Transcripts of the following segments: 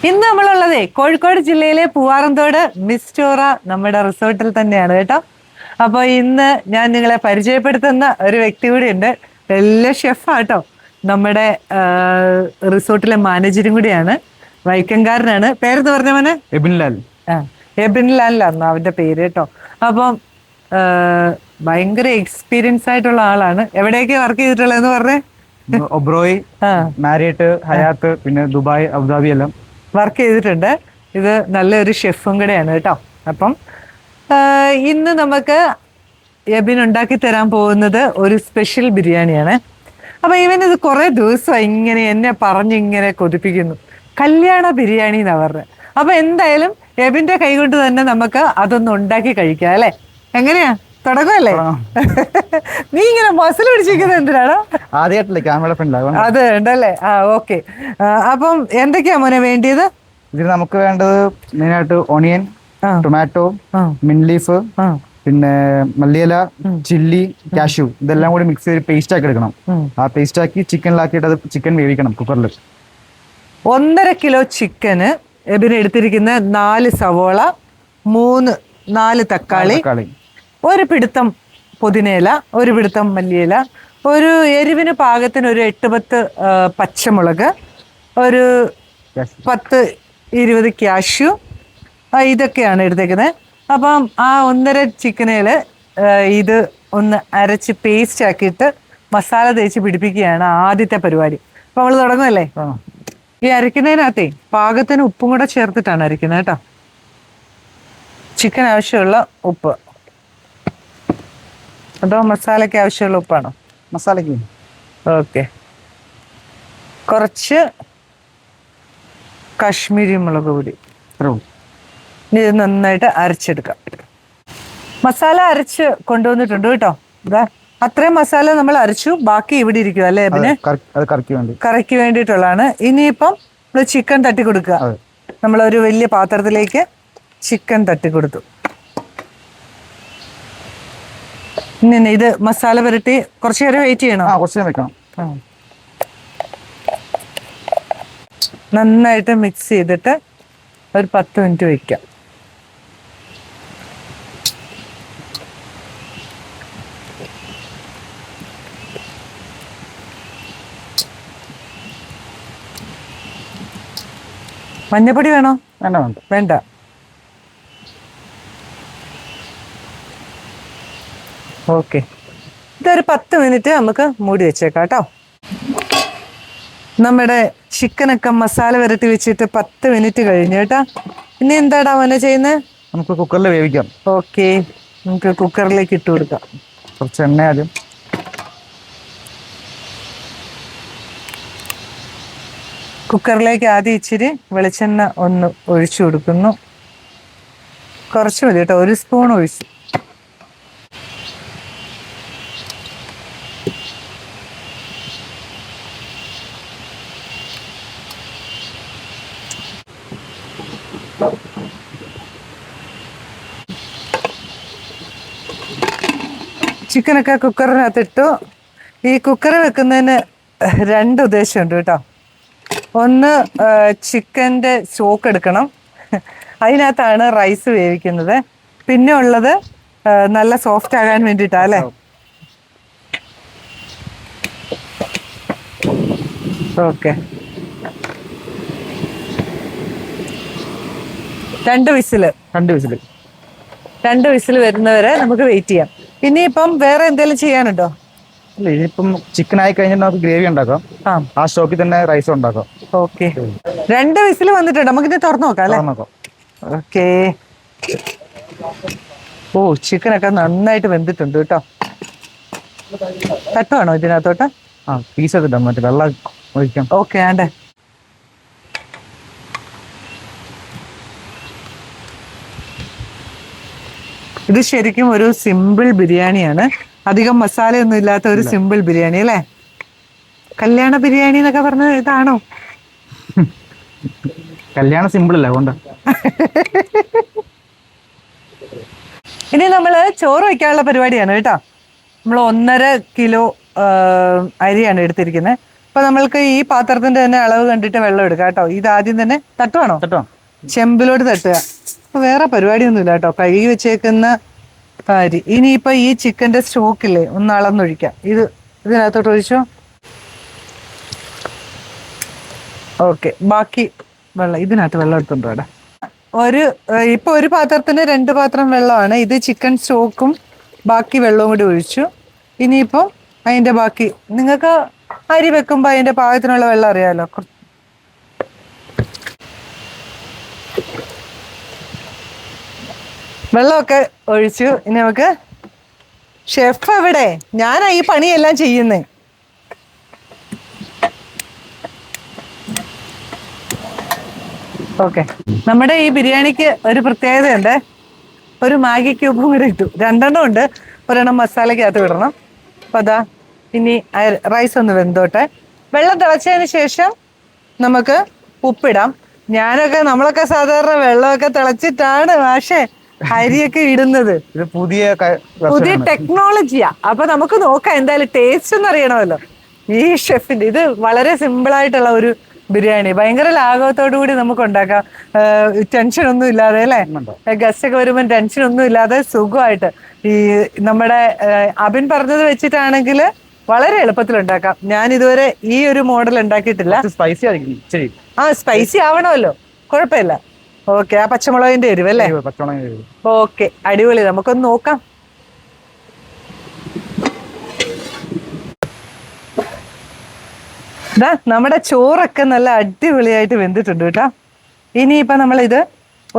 ഇന്ന് നമ്മളുള്ളതേ കോഴിക്കോട് ജില്ലയിലെ പൂവാറന്തോട് മിസ്റ്റോറ നമ്മുടെ റിസോർട്ടിൽ തന്നെയാണ് കേട്ടോ. അപ്പോൾ ഇന്ന് ഞാൻ നിങ്ങളെ പരിചയപ്പെടുത്തുന്ന ഒരു വ്യക്തി കൂടി ഉണ്ട്. വലിയ ഷെഫാട്ടോ. നമ്മുടെ റിസോർട്ടിലെ മാനേജരും കൂടിയാണ്. വൈക്കംകാരനാണ്. പേരെന്ന് പറഞ്ഞ മോനെ? എബിൻലാൽ. എബിൻലാലാണ് അവന്റെ പേര് കേട്ടോ. അപ്പം ഭയങ്കര എക്സ്പീരിയൻസ് ആയിട്ടുള്ള ആളാണ്. എവിടെയൊക്കെ വർക്ക് ചെയ്തിട്ടുള്ളതെന്ന് പറഞ്ഞേ? ഒബ്രോയ്, മാരിയറ്റ്, ഹയാത്ത്, പിന്നെ ദുബായ്, അബുദാബി എല്ലാം വർക്ക് ചെയ്തിട്ടുണ്ട്. ഇത് നല്ലൊരു ഷെഫും കൂടെയാണ് കേട്ടോ. അപ്പം ഇന്ന് നമുക്ക് എബിൻ ഉണ്ടാക്കി തരാൻ പോകുന്നത് ഒരു സ്പെഷ്യൽ ബിരിയാണിയാണ്. അപ്പം ഇത് കുറേ ദിവസമായി ഇങ്ങനെ എന്നെ പറഞ്ഞിങ്ങനെ കൊതിപ്പിക്കുന്നു, കല്യാണ ബിരിയാണി എന്നാ പറഞ്ഞത്. അപ്പം എന്തായാലും എബിൻ്റെ കൈ കൊണ്ട് തന്നെ നമുക്ക് അതൊന്ന് ഉണ്ടാക്കി കഴിക്കാം അല്ലേ? എങ്ങനെയാ, തുടങ്ങുമല്ലേ? നീ ഇങ്ങനെ മസിൽ പിടിച്ചിരിക്കുന്നത് എന്തിനാണോ? ആദ്യമായിട്ടല്ലേ ക്യാമറ ഫ്രണ്ട്? അത് ഉണ്ടല്ലേ. ഓക്കെ. അപ്പം എന്തൊക്കെയാ മോനെ വേണ്ടിയത്? ഇതിൽ നമുക്ക് വേണ്ടത് മെയിനായിട്ട് ഓണിയൻ, ടൊമാറ്റോ, മിന്റ് ലീഫ്, പിന്നെ മല്ലിയില, ചില്ലി, കാഷ്യൂ, ഇതെല്ലാം കൂടി മിക്സ് ചെയ്ത് പേസ്റ്റ് ആക്കി എടുക്കണം. ആ പേസ്റ്റ് ആക്കി ചിക്കനിലാക്കിയിട്ട് അത് ചിക്കൻ വേവിക്കണം കുക്കറിൽ. 1.5 കിലോ ചിക്കന്, എബിന് എടുത്തിരിക്കുന്ന 4 സവോള, 4 തക്കാളി, ഒരു പിടുത്തം പുതിനയില, ഒരു പിടുത്തം മല്ലിയില, ഒരു എരിവിന് പാകത്തിന് ഒരു 8-10 പച്ചമുളക്, ഒരു 10-20 കാഷ്യൂ, ഇതൊക്കെയാണ് എടുത്തേക്കുന്നത്. അപ്പം ആ 1.5 ചിക്കനിൽ ഇത് ഒന്ന് അരച്ച് പേസ്റ്റ് ആക്കിയിട്ട് മസാല തേച്ച് പിടിപ്പിക്കുകയാണ് ആദ്യത്തെ പരിപാടി. അപ്പം നമ്മൾ തുടങ്ങുമല്ലേ? ഈ അരയ്ക്കുന്നതിനകത്തേ പാകത്തിന് ഉപ്പും കൂടെ ചേർത്തിട്ടാണ് അരയ്ക്കുന്നത് കേട്ടോ. ചിക്കൻ ആവശ്യമുള്ള ഉപ്പ്, അതോ മസാലയ്ക്ക് ആവശ്യമുള്ള ഉപ്പാണോ? മസാലയ്ക്ക്. ഓക്കെ. കുറച്ച് കാശ്മീരി മുളക് പൊടി. ഇനി ഇത് നന്നായിട്ട് അരച്ചെടുക്കാം. മസാല അരച്ച് കൊണ്ടുവന്നിട്ടുണ്ട് കേട്ടോ. അത്രയും മസാല നമ്മൾ അരച്ചു, ബാക്കി ഇവിടെ ഇരിക്കും അല്ലേ? പിന്നെ കറിക്ക് വേണ്ടിയിട്ടുള്ളതാണ്. ഇനിയിപ്പം നമ്മൾ ചിക്കൻ തട്ടി കൊടുക്കുക. നമ്മളൊരു വലിയ പാത്രത്തിലേക്ക് ചിക്കൻ തട്ടി കൊടുത്തു. ഇനി ഇത് മസാല പുരട്ടി കുറച്ച് നേരം വെയിറ്റ് ചെയ്യണം. കുറച്ച് നേരം വെക്കണം. നന്നായിട്ട് മിക്സ് ചെയ്തിട്ട് ഒരു 10 മിനിറ്റ് വയ്ക്കാം. മഞ്ഞപ്പൊടി വേണോ? വേണ്ട. ഓക്കെ. ഇതൊരു 10 മിനിറ്റ് നമുക്ക് മൂടി വെച്ചേക്കാം കേട്ടോ. നമ്മുടെ ചിക്കനൊക്കെ മസാല വരട്ടി വെച്ചിട്ട് 10 മിനിറ്റ് കഴിഞ്ഞു കേട്ടോ. ഇനി എന്താടാ മോനെ ചെയ്യുന്നത്? നമുക്ക് കുക്കറിൽ വേവിക്കാം. ഓക്കെ, നമുക്ക് കുക്കറിലേക്ക് ഇട്ട് കൊടുക്കാം. കുറച്ച് എണ്ണ ആദ്യം. കുക്കറിലേക്ക് ആദ്യം ഇച്ചിരി വെളിച്ചെണ്ണ ഒന്ന് ഒഴിച്ചു കൊടുക്കുന്നു. കുറച്ച് മതി കേട്ടോ, 1 സ്പൂൺ ഒഴിച്ചു. ചിക്കനൊക്കെ കുക്കറിനകത്തിട്ടു. ഈ കുക്കർ വെക്കുന്നതിന് 2 ഉദ്ദേശമുണ്ട് കേട്ടോ. ഒന്ന്, ചിക്കൻ്റെ സ്റ്റോക്ക് എടുക്കണം, അതിനകത്താണ് റൈസ് വേവിക്കുന്നത്. പിന്നെ ഉള്ളത് നല്ല സോഫ്റ്റ് ആകാൻ വേണ്ടിയിട്ടാ അല്ലേ? ഓക്കെ. 2 വിസിൽ വരുന്നവരെ നമുക്ക് വെയിറ്റ് ചെയ്യാം. ഇനിയിപ്പം വേറെ എന്തെങ്കിലും ചെയ്യാനുണ്ടോ? ഇല്ല, ഇനിയിപ്പം ചിക്കൻ ആയി കഴിഞ്ഞാൽ നമുക്ക് ഗ്രേവി ഉണ്ടാക്കാം. ആ സ്റ്റോക്കിൽ തന്നെ റൈസ് ഉണ്ടാക്കാം. ഓക്കെ. 2 വിസിൽ വന്നിട്ടുണ്ട്, നമുക്കിനി തുറന്നു നോക്കാം അല്ലേ? ഓക്കെ. ഓ, ചിക്കനൊക്കെ നന്നായിട്ട് വെന്തിട്ടുണ്ട് കേട്ടോ. തട്ടുവാണോ ഇതിനകത്തോട്ട്? പീസ് എടുത്തിട്ടാ, മറ്റേ വെള്ളം ഒഴിക്കാം. ഓക്കെ. ആണ്ടേ, ഇത് ശരിക്കും ഒരു സിമ്പിൾ ബിരിയാണിയാണ്. അധികം മസാലയൊന്നും ഇല്ലാത്ത ഒരു സിമ്പിൾ ബിരിയാണി അല്ലേ? കല്യാണ ബിരിയാണി എന്നൊക്കെ പറഞ്ഞ ഇതാണോ? കല്യാണം സിമ്പിൾ അല്ല അതുകൊണ്ട്. ഇനി നമ്മള് ചോറ് വയ്ക്കാനുള്ള പരിപാടിയാണ് കേട്ടോ. നമ്മൾ 1.5 കിലോ അരിയാണ് എടുത്തിരിക്കുന്നത്. അപ്പൊ നമ്മൾക്ക് ഈ പാത്രത്തിന്റെ തന്നെ അളവ് കണ്ടിട്ട് വെള്ളം എടുക്കാം കേട്ടോ. ഇത് ആദ്യം തന്നെ തട്ടുവാണോ? ചെമ്പിലോട്ട് തട്ടുക. അപ്പൊ വേറെ പരിപാടിയൊന്നുമില്ല കേട്ടോ. കഴുകി വെച്ചേക്കുന്ന അരി ഇനിയിപ്പൊ ഈ ചിക്കന്റെ സ്റ്റോക്കില്ലേ ഒന്ന് അളന്നൊഴിക്കാം. ഇതിനകത്തോട്ട് ഒഴിച്ചോ. ഓക്കെ, ബാക്കി വെള്ളം ഇതിനകത്ത് വെള്ളം എടുത്തുണ്ടോ ഇവിടെ? ഇപ്പൊ ഒരു പാത്രത്തിന് 2 പാത്രം വെള്ളമാണ്. ഇത് ചിക്കൻ സ്റ്റോക്കും ബാക്കി വെള്ളവും കൂടി ഒഴിച്ചു. ഇനിയിപ്പോ അതിന്റെ ബാക്കി നിങ്ങൾക്ക് അരി വെക്കുമ്പോ അതിന്റെ പാകത്തിനുള്ള വെള്ളം അറിയാലോ. വെള്ളമൊക്കെ ഒഴിച്ചു. ഇനി നമുക്ക് ഷെഫ് എവിടെ? ഞാനാ ഈ പണിയെല്ലാം ചെയ്യുന്നേ. ഓക്കെ, നമ്മുടെ ഈ ബിരിയാണിക്ക് ഒരു പ്രത്യേകതയുണ്ട്. ഒരു മാഗി ക്യൂബും കൂടെ ഇട്ടു. 2 ഉണ്ട്. ഒരെണ്ണം മസാലയ്ക്കകത്ത് വിടണം. അപ്പൊ അതാ ഇനി റൈസ് ഒന്ന് വെന്തോട്ടെ. വെള്ളം തിളച്ചതിന് ശേഷം നമുക്ക് ഉപ്പിടാം. നമ്മളൊക്കെ സാധാരണ വെള്ളമൊക്കെ തിളച്ചിട്ടാണ് പക്ഷേ അരിയൊക്കെ ഇടുന്നത്. പുതിയ ടെക്നോളജിയാ. അപ്പൊ നമുക്ക് നോക്കാം എന്തായാലും ടേസ്റ്റ് ഒന്ന് അറിയണമല്ലോ. ഈ ഷെഫിന്റെ ഇത് വളരെ സിമ്പിൾ ആയിട്ടുള്ള ഒരു ബിരിയാണി, ഭയങ്കര ലാഘവത്തോടു കൂടി നമുക്ക് ഉണ്ടാക്കാം. ടെൻഷൻ ഒന്നും ഇല്ലാതെ അല്ലേ? ഗസ്റ്റ് ഒക്കെ വരുമ്പോൾ ടെൻഷൻ ഒന്നും ഇല്ലാതെ സുഖമായിട്ട്. ഈ നമ്മുടെ അബിൻ പറഞ്ഞത് വെച്ചിട്ടാണെങ്കിൽ വളരെ എളുപ്പത്തിൽ ഉണ്ടാക്കാം. ഞാൻ ഇതുവരെ ഈ ഒരു മോഡൽ ഉണ്ടാക്കിയിട്ടില്ല. സ്പൈസി ആവണമല്ലോ, കുഴപ്പമില്ല. ഓക്കെ, ആ പച്ചമുളകിന്റെ എരിവ് അല്ലേ? ഓക്കെ, അടിപൊളി. നമുക്കൊന്ന് നോക്കാം. നമ്മുടെ ചോറൊക്കെ നല്ല അടിപൊളിയായിട്ട് വെന്തിട്ടുണ്ട് കേട്ടോ. ഇനിയിപ്പോൾ നമ്മളിത്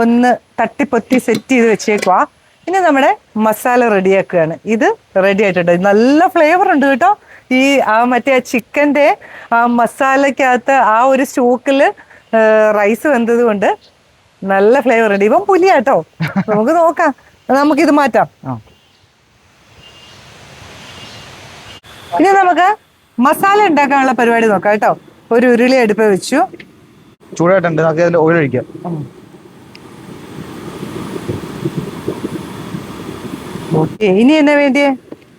ഒന്ന് തട്ടിപ്പൊത്തി സെറ്റ് ചെയ്ത് വെച്ചേക്കുവാ. ഇനി നമ്മുടെ മസാല റെഡിയാക്കുകയാണ്. ഇത് റെഡി ആയിട്ടുണ്ട്. നല്ല ഫ്ലേവർ ഉണ്ട് കേട്ടോ. ഈ മറ്റേ ചിക്കൻ്റെ ആ മസാലയ്ക്കകത്ത് ആ ഒരു സ്റ്റോക്കിൽ റൈസ് വെന്തത് കൊണ്ട് നല്ല ഫ്ലേവർ ഉണ്ട്. ഇവൻ പുലിയാട്ടോ. നമുക്ക് നോക്കാം, നമുക്കിത് മാറ്റാം. ഇനി നമുക്ക് മസാല ഉണ്ടാക്കാനുള്ള പരിപാടി നോക്കാം കേട്ടോ. ഒരു ഉരുളി അടുപ്പ് വെച്ചു. ചൂടായിട്ടുണ്ട്. ഓയിൽ ഒഴിക്കാം. ഓക്കെ, ഇനി എന്നാ വേണ്ടിയേ?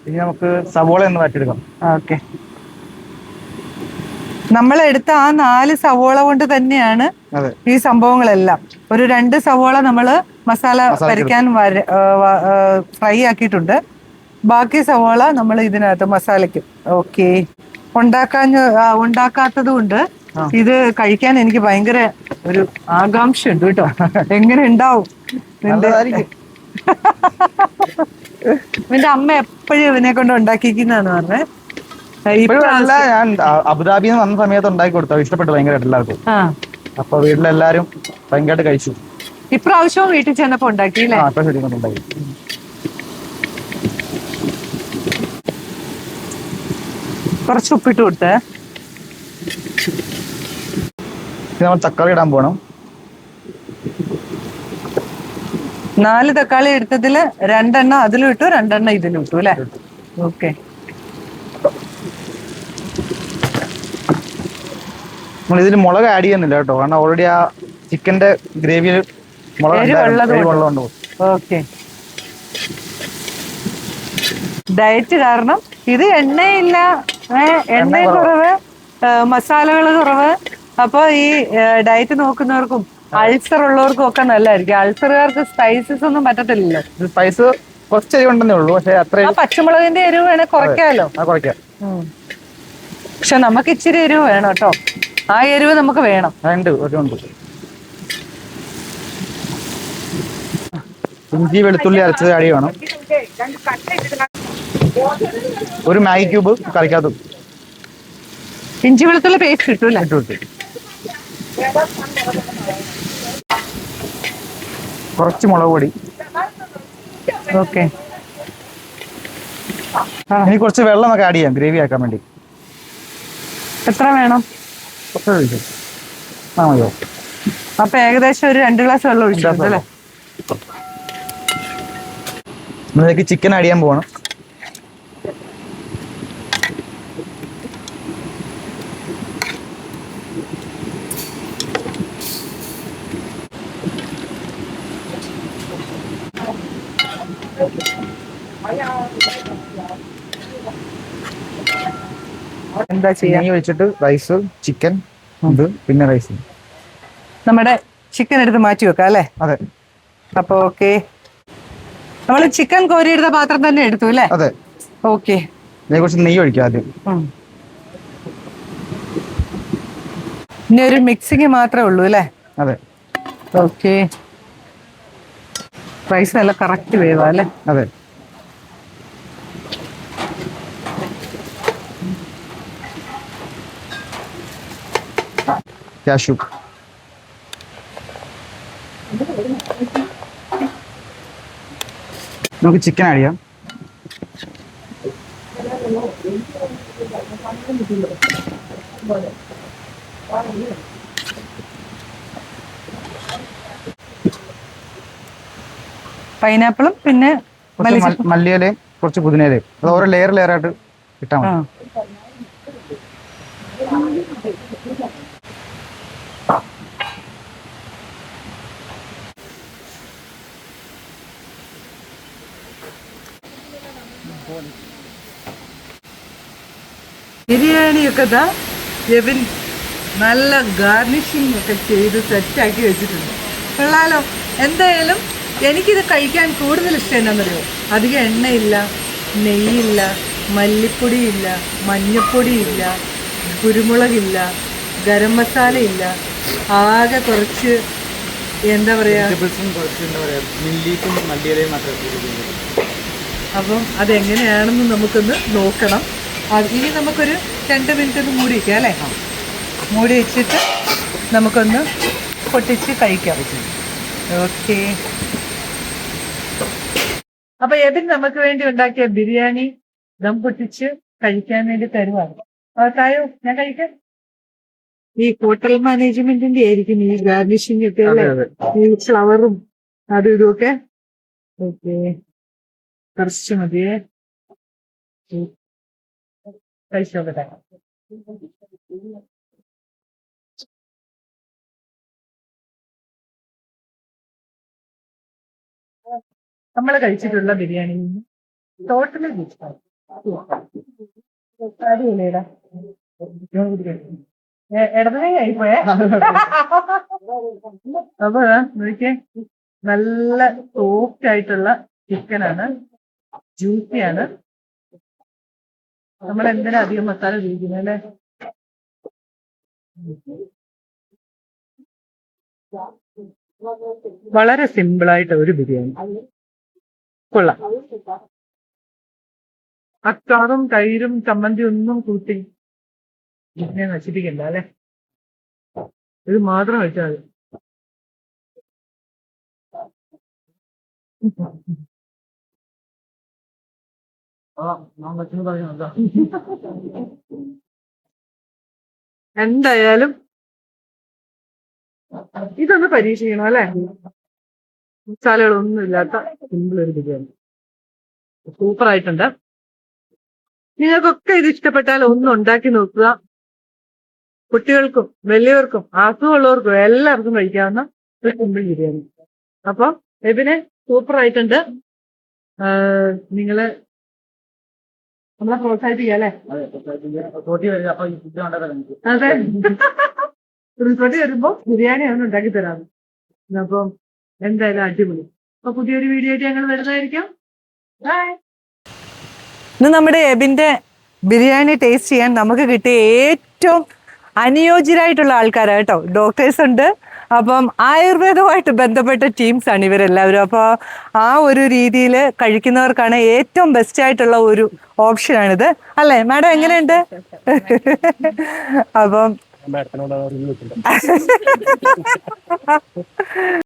ഇനി നമുക്ക് സവോള ഒന്ന് മാറ്റിയെടുക്കാം. ഓക്കെ, നമ്മളെടുത്ത ആ 4 സവോള കൊണ്ട് തന്നെയാണ് ഈ സംഭവങ്ങളെല്ലാം. ഒരു 2 സവോള നമ്മള് മസാല പരിക്കാൻ ഫ്രൈ ആക്കിയിട്ടുണ്ട്. ബാക്കി സവോള നമ്മൾ ഇതിനകത്ത് മസാലയ്ക്ക്. ഓക്കെ, ഉണ്ടാക്കാത്തത് കൊണ്ട് ഇത് കഴിക്കാൻ എനിക്ക് ഭയങ്കര ഒരു ആകാംക്ഷ ഉണ്ട് കേട്ടോ. എങ്ങനെ ഉണ്ടാവും? നിന്റെ അമ്മ എപ്പോഴും ഇതിനെ കൊണ്ട് ഉണ്ടാക്കിക്കുന്നതാന്ന് പറഞ്ഞേ. ഞാൻ അബുദാബിയിൽ നിന്ന് വന്ന സമയത്ത് ഉണ്ടാക്കി കൊടുത്തു. ഇഷ്ടപ്പെട്ടു ഭയങ്കരമായിട്ട് എല്ലാവർക്കും. അപ്പൊ വീട്ടിലെല്ലാരും ഭയങ്കരമായിട്ട് കഴിച്ചു. ഇപ്രാവശ്യവും വീട്ടിൽ ചെന്നപ്പോ ഉണ്ടാക്കിയില്ലേ? ഉണ്ടാക്കി. കുറച്ച് ഉപ്പിട്ട് കൊടുത്തേ. നമ്മൾ തക്കാളി ഇടാൻ പോണം. 4 തക്കാളി എടുത്തതില് 2 എണ്ണം അതിലും ഇട്ടു, 2 എണ്ണം ഇതിലും ഇട്ടു അല്ലേ? ഓക്കെ, നമ്മൾ ഇതിൽ മുളക് ആഡ് ചെയ്യുന്നില്ല കേട്ടോ, കാരണം ഓൾറെഡി ആ ചിക്കന്റെ ഗ്രേവിയിൽ മുളക്. ഓക്കെ, ഡയറ്റ് കാരണം ഇത് എണ്ണയില്ല, എണ്ണയും കുറവ്, മസാലകൾ കുറവ്. അപ്പൊ ഈ ഡയറ്റ് നോക്കുന്നവർക്കും അൾസർ ഉള്ളവർക്കും ഒക്കെ നല്ലതായിരിക്കും. അൾസറുകാർക്ക് സ്പൈസസ് ഒന്നും പറ്റത്തില്ലല്ലോ. സ്പൈസ് കുറച്ച് എരിവ് ഉണ്ടെന്നേ ഉള്ളൂ, പക്ഷെ അത്ര പച്ചമുളകിന്റെ എരിവ് വേണേ കുറയ്ക്കാമല്ലോ. പക്ഷെ നമുക്ക് ഇച്ചിരി എരിവ് വേണം കേട്ടോ. ആ എരിവ് നമുക്ക് വേണം. ഇഞ്ചി വെളുത്തുള്ളി അരച്ചത് അടി വേണം. ഒരു മാഗി ക്യൂബ് കറിക്കകത്ത്. ഇഞ്ചി വെളുത്തുള്ളി പേസ്റ്റ് കിട്ടൂല. കുറച്ച് മുളക് പൊടി. ഓക്കെ, ഇനി കുറച്ച് വെള്ളം ഒക്കെ ആഡ് ചെയ്യാം ഗ്രേവി ആക്കാൻ വേണ്ടി. എത്ര വേണം? മതിയോ? അപ്പൊ ഏകദേശം ഒരു 2 ഗ്ലാസ് വെള്ളം ഒഴിച്ചിട്ടുണ്ടല്ലേ? നമ്മളിലേക്ക് ചിക്കൻ ആഡ് ചെയ്യാൻ പോകണം. എന്താ ചെയ്യാ? നെയ്യ് ഒഴിച്ചിട്ട് റൈസ്, ചിക്കൻ ഇത്, പിന്നെ റൈസ്. നമ്മുടെ ചിക്കൻ എടുത്ത് മാറ്റി വെക്കാം അല്ലേ? അതെ. അപ്പൊ ഓക്കെ, നമ്മൾ ചിക്കൻ കോരിയെടുത്ത പാത്രം തന്നെ എടുത്തു അല്ലേ? അതെ. ഓക്കെ, കുറച്ച് നെയ്യ് ഒഴിക്കാം ആദ്യം. ഇനി ഒരു മിക്സിങ് മാത്രമേ ഉള്ളൂ അല്ലേ? അതെ. ഓക്കെ, റൈസ് നല്ല കറക്റ്റ് വേവാ അല്ലേ? അതെ. കാഷ്യൂ. നമുക്ക് ചിക്കൻ ആഡ് ചെയ്യാം. പൈനാപ്പിളും പിന്നെ മല്ലിയിലയും കുറച്ച് പുതിനയിലയും, അത് ഓരോ ലെയർ ആയിട്ട് ഇട്ടാൽ മതി. ബിരിയാണിയൊക്കെ ജെബിൻ നല്ല ഗാർണിഷിംഗ് ഒക്കെ ചെയ്ത് സെറ്റാക്കി വെച്ചിട്ടുണ്ട്. കൊള്ളാലോ. എന്തായാലും എനിക്കിത് കഴിക്കാൻ കൂടുതൽ ഇഷ്ടം എന്നാണെന്നറിയോ? അധികം എണ്ണയില്ല, നെയ്യില്ല, മല്ലിപ്പൊടിയില്ല, മഞ്ഞപ്പൊടിയില്ല, കുരുമുളകില്ല, ഗരം മസാലയില്ല, ആകെ കുറച്ച് എന്താ പറയുക, അപ്പം അതെങ്ങനെയാണെന്ന് നമുക്കൊന്ന് നോക്കണം. ഇനി നമുക്കൊരു 2 മിനിറ്റ് ഒന്ന് മൂടി വയ്ക്കാം അല്ലേ? മൂടി വെച്ചിട്ട് നമുക്കൊന്ന് പൊട്ടിച്ച് കഴിക്കാം. ഓക്കെ, അപ്പൊ എബിൻ നമുക്ക് വേണ്ടി ഉണ്ടാക്കിയ ബിരിയാണി ദം പൊട്ടിച്ച് കഴിക്കാൻ വേണ്ടി തരുവാണ്. തായോ, ഞാൻ കഴിക്കാം. ഈ ഹോട്ടൽ മാനേജ്മെന്റിന്റെ ആയിരിക്കും ഈ ഗാർണിഷിംഗ് ഒക്കെ അല്ലേ? ഈ ഫ്ലവറും അതും ഇതുമൊക്കെ. ഓക്കെ, കുറച്ച് മതിയേ. കഴിച്ചോട്ടെ. നമ്മൾ കഴിച്ചിട്ടുള്ള ബിരിയാണി ടോട്ടലി അടിപൊളിയടാ. ഇടതേ ആയിപ്പോയേ. അപ്പൊ നോക്കിയേ, നല്ല സോഫ്റ്റ് ആയിട്ടുള്ള ചിക്കനാണ്, ജ്യൂസിയാണ്. നമ്മൾ എന്തിനാ അധികം മസാല ഉപയോഗിക്കുന്നത് അല്ലേ? വളരെ സിമ്പിളായിട്ട് ഒരു ബിരിയാണി. കൊള്ളാം. അച്ചാറും തൈരും ചമ്മന്തി ഒന്നും കൂട്ടി ഇതിനെ നശിപ്പിക്കണ്ട അല്ലെ? ഇത് മാത്രം വെച്ചാൽ മതി. എന്തായാലും ഇതൊന്ന് പരീക്ഷിക്കണം അല്ലെ? മസാലകളൊന്നും ഇല്ലാത്ത സിമ്പിൾ ഒരു ബിരിയാണി, സൂപ്പർ ആയിട്ടുണ്ട്. നിങ്ങൾക്കൊക്കെ ഇത് ഇഷ്ടപ്പെട്ടാൽ ഒന്ന് ഉണ്ടാക്കി നോക്കുക. കുട്ടികൾക്കും വലിയവർക്കും അസുഖമുള്ളവർക്കും എല്ലാവർക്കും കഴിക്കാവുന്ന ഒരു സിമ്പിൾ ബിരിയാണി. അപ്പൊ എബിനെ സൂപ്പർ ആയിട്ടുണ്ട്. നിങ്ങള് നമ്മളെ പ്രോത്സാഹിപ്പിക്കുക അല്ലെ? അതെ, റിസോർട്ടിൽ വരുമ്പോ ബിരിയാണി ആണ് ഉണ്ടാക്കി തരാം. അപ്പം എന്തായാലും അടിപൊളി. അപ്പൊ പുതിയൊരു വീഡിയോ ആയിട്ട് ഞങ്ങൾ വരുന്നതായിരിക്കും. ഇന്ന് നമ്മുടെ എബിന്റെ ബിരിയാണി ടേസ്റ്റ് ചെയ്യാൻ നമുക്ക് കിട്ടിയ ഏറ്റവും അനുയോജ്യരായിട്ടുള്ള ആൾക്കാരാണ് കേട്ടോ. ഡോക്ടേഴ്സ് ഉണ്ട്, അപ്പം ആയുർവേദവുമായിട്ട് ബന്ധപ്പെട്ട ടീംസാണ് ഇവരെല്ലാവരും. അപ്പോൾ ആ ഒരു രീതിയിൽ കഴിക്കുന്നവർക്കാണ് ഏറ്റവും ബെസ്റ്റ് ആയിട്ടുള്ള ഒരു ഓപ്ഷനാണിത് അല്ലേ മാഡം? എങ്ങനെയുണ്ട്? അപ്പം